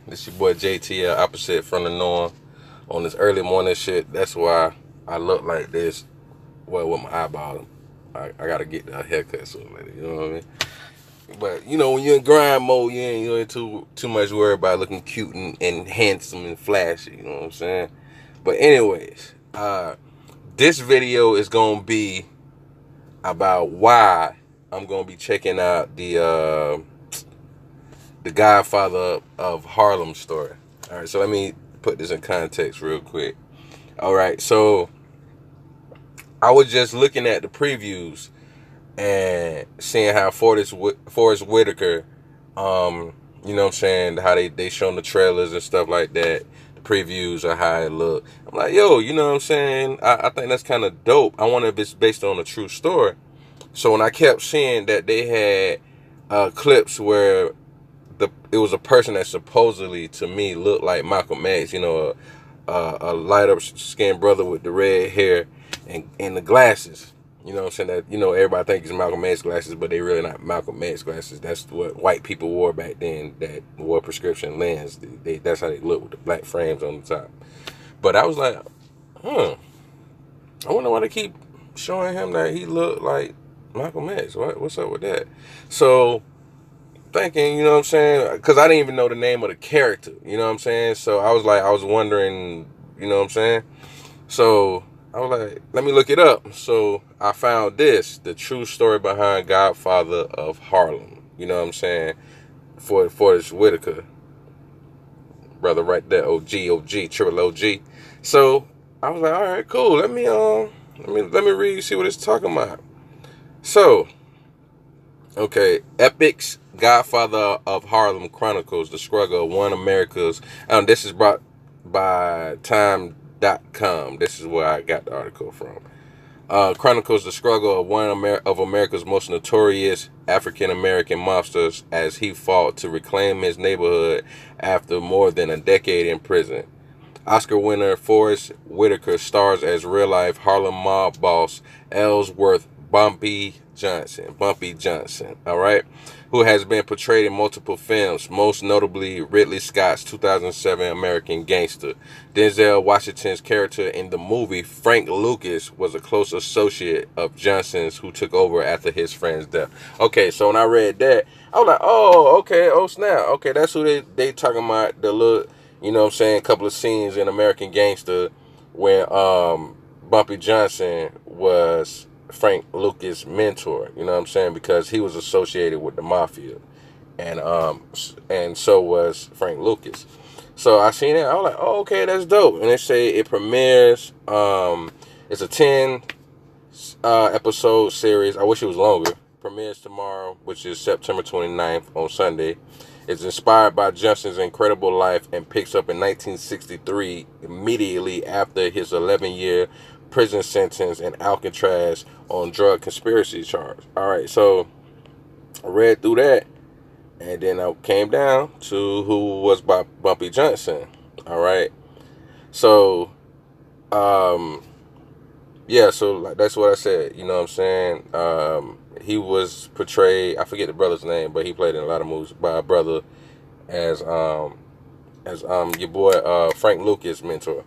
This your boy JTL, opposite from the norm. On this early morning shit, that's why I look like this. Well, with my eyeball, I gotta get a haircut soon later. You know what I mean? But when you're in grind mode, you ain't too much worried about looking cute and handsome and flashy. You know what I'm saying? But anyways, this video is gonna be about why I'm gonna be checking out the Godfather of Harlem story. All right, so let me put this in context real quick. All right, so I was just looking at the previews and seeing how Forrest Whitaker, you know what I'm saying, how they shown the trailers and stuff like that, the previews of how it look. I'm like, yo, you know what I'm saying? I think that's kind of dope. I wonder if it's based on a true story. So when I kept seeing that they had clips where it was a person that supposedly to me looked like Malcolm X, a light up skinned brother with the red hair and the glasses. You know what I'm saying? That everybody thinks it's Malcolm X glasses, but they really not Malcolm X glasses. That's what white people wore back then. That wore prescription lens. That's how they look with the black frames on the top. But I was like, I wonder why they keep showing him that he looked like Malcolm X. What's up with that? So thinking, you know what I'm saying? Because I didn't even know the name of the character, you know what I'm saying? So I was wondering, you know what I'm saying? So I was like, let me look it up. So I found the true story behind Godfather of Harlem, you know what I'm saying? For this Whitaker brother right there, OG, triple OG. So I was like, all right, cool. Let me read, see what it's talking about. So, okay, Epic's Godfather of Harlem chronicles the struggle of one America's. This is brought by Time.com. This is where I got the article from. Chronicles the struggle of one of America's most notorious African American mobsters as he fought to reclaim his neighborhood after more than a decade in prison. Oscar winner Forrest Whitaker stars as real-life Harlem mob boss Ellsworth Bumpy Johnson, all right, who has been portrayed in multiple films, most notably Ridley Scott's 2007 American Gangster. Denzel Washington's character in the movie, Frank Lucas, was a close associate of Johnson's who took over after his friend's death. Okay, so when I read that, I was like, oh, okay, oh snap, okay, that's who they talking about, the little, you know what I'm saying, couple of scenes in American Gangster when Bumpy Johnson was Frank Lucas' mentor, you know what I'm saying, because he was associated with the mafia, and so was Frank Lucas. So I seen it, I was like, oh, okay, that's dope. And they say it premieres, it's a 10 episode series. I wish it was longer. Premieres tomorrow, which is September 29th on Sunday. It's inspired by Johnson's incredible life and picks up in 1963, immediately after his 11-year prison sentence in Alcatraz on drug conspiracy charge. All right, so I read through that, and then I came down to who was Bumpy Johnson. All right, so yeah, so like, that's what I said. You know what I'm saying? He was portrayed. I forget the brother's name, but he played in a lot of movies by a brother as your boy Frank Lucas' mentor.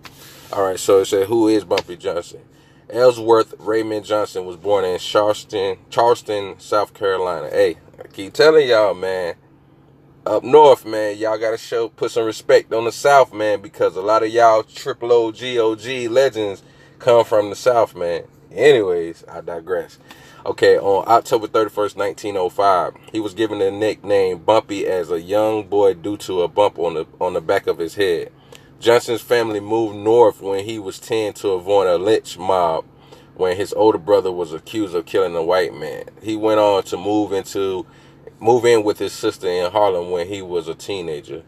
All right, so it said, who is Bumpy Johnson? Ellsworth Raymond Johnson was born in Charleston, South Carolina. Hey, I keep telling y'all, man, up north, man, y'all gotta put some respect on the South, man, because a lot of y'all triple OG legends come from the South, man. Anyways, I digress. Okay, on October 31st, 1905, he was given the nickname Bumpy as a young boy due to a bump on the back of his head. Johnson's family moved north when he was 10 to avoid a lynch mob when his older brother was accused of killing a white man. He went on to move in with his sister in Harlem when he was a teenager.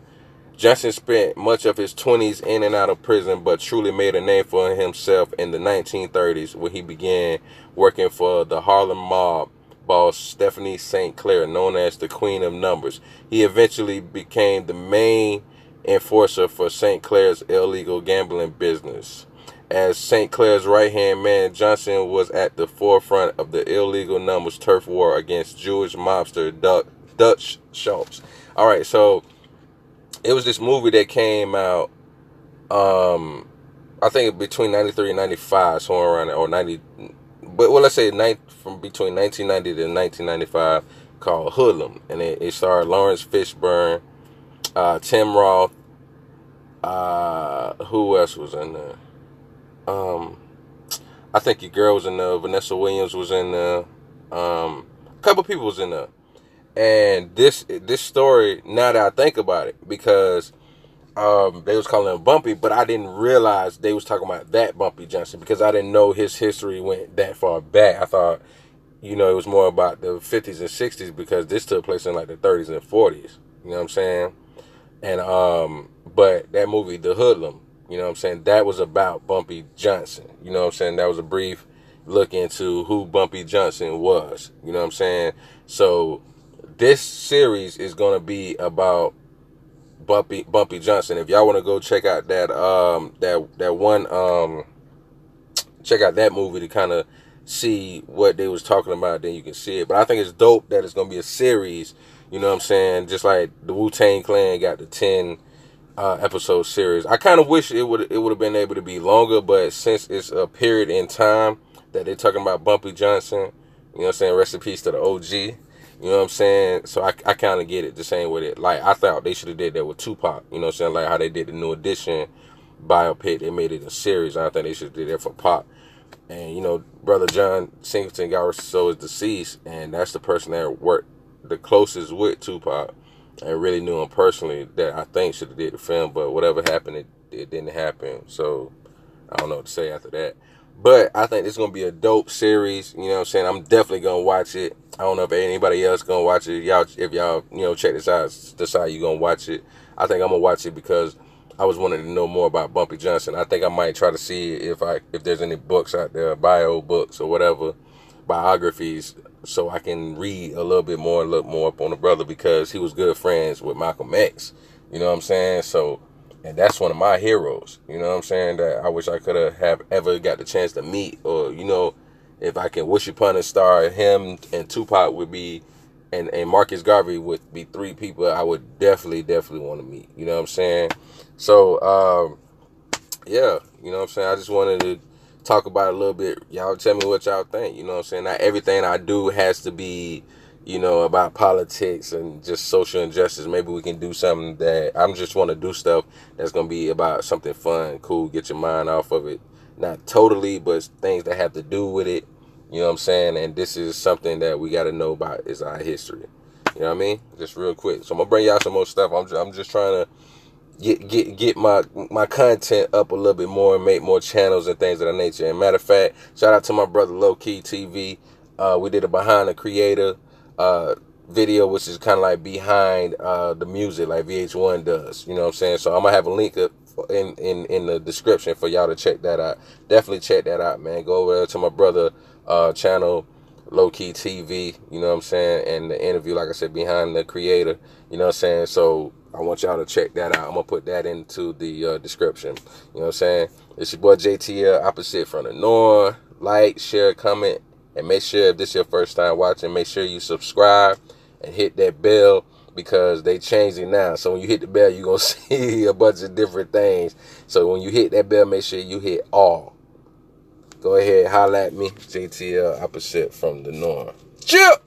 Johnson spent much of his 20s in and out of prison, but truly made a name for himself in the 1930s when he began working for the Harlem mob boss Stephanie St. Clair, known as the Queen of Numbers. He eventually became the main enforcer for St. Clair's illegal gambling business. As St. Clair's right-hand man, Johnson was at the forefront of the illegal numbers turf war against Jewish mobster Dutch Schultz. All right, so it was this movie that came out, I think between 93 and 95, somewhere around there, or 90, but well, let's say from between 1990 to 1995, called Hoodlum. And it starred Lawrence Fishburne, Tim Roth, who else was in there? I think your girl was in there, Vanessa Williams was in there, a couple people was in there. And this story, now that I think about it, because they was calling him Bumpy, but I didn't realize they was talking about that Bumpy Johnson, because I didn't know his history went that far back. I thought, it was more about the 50s and 60s, because this took place in like the 30s and 40s. You know what I'm saying? And but that movie, The Hoodlum, you know what I'm saying, that was about Bumpy Johnson. You know what I'm saying? That was a brief look into who Bumpy Johnson was. You know what I'm saying? So this series is gonna be about Bumpy Johnson. If y'all want to go check out that check out that movie to kind of see what they was talking about, then you can see it. But I think it's dope that it's gonna be a series. You know what I'm saying? Just like the Wu-Tang Clan got the 10 episode series. I kind of wish it would have been able to be longer, but since it's a period in time that they're talking about Bumpy Johnson, you know what I'm saying? Rest in peace to the OG. You know what I'm saying? So I kind of get it the same with it. Like, I thought they should have did that with Tupac. You know what I'm saying? Like how they did the New Edition biopic. They made it a series. I think they should have did that for Pac. And, Brother John Singleton, God rest his soul, is deceased. And that's the person that worked the closest with Tupac and really knew him personally, that I think should have did the film. But whatever happened, it didn't happen. So I don't know what to say after that. But I think it's going to be a dope series. You know what I'm saying? I'm definitely going to watch it. I don't know if anybody else going to watch it. If y'all, check this out, decide you're going to watch it. I think I'm going to watch it because I was wanting to know more about Bumpy Johnson. I think I might try to see if there's any books out there, bio books or whatever, biographies, so I can read a little bit more and look more up on the brother, because he was good friends with Malcolm X. You know what I'm saying? So, and that's one of my heroes. You know what I'm saying? That I wish I could have ever got the chance to meet, or, if I can wish upon a star, him and Tupac would be, and Marcus Garvey would be three people I would definitely want to meet. You know what I'm saying? So, yeah, you know what I'm saying? I just wanted to talk about it a little bit. Y'all tell me what y'all think. You know what I'm saying? Not everything I do has to be, about politics and just social injustice. Maybe we can do something that I'm just want to do stuff that's going to be about something fun, cool, get your mind off of it. Not totally, but things that have to do with it. You know what I'm saying? And this is something that we got to know about, is our history. You know what I mean? Just real quick. So I'm going to bring y'all some more stuff. I'm just trying to get my content up a little bit more and make more channels and things of that nature. And matter of fact, shout out to my brother Lowkey TV. We did a behind the creator video, which is kind of like behind the music, like VH1 does. You know what I'm saying? So I'm gonna have a link up in the description for y'all to check that out. Definitely check that out, man. Go over there to my brother channel, Lowkey TV. You know what I'm saying? And the interview, like I said, behind the creator. You know what I'm saying? So I want y'all to check that out. I'm going to put that into the description. You know what I'm saying? It's your boy JTL, opposite from the norm. Like, share, comment, and make sure, if this is your first time watching, make sure you subscribe and hit that bell, because they changed it now. So when you hit the bell, you're going to see a bunch of different things. So when you hit that bell, make sure you hit all. Go ahead, holla at me, JTL, opposite from the norm. Chill!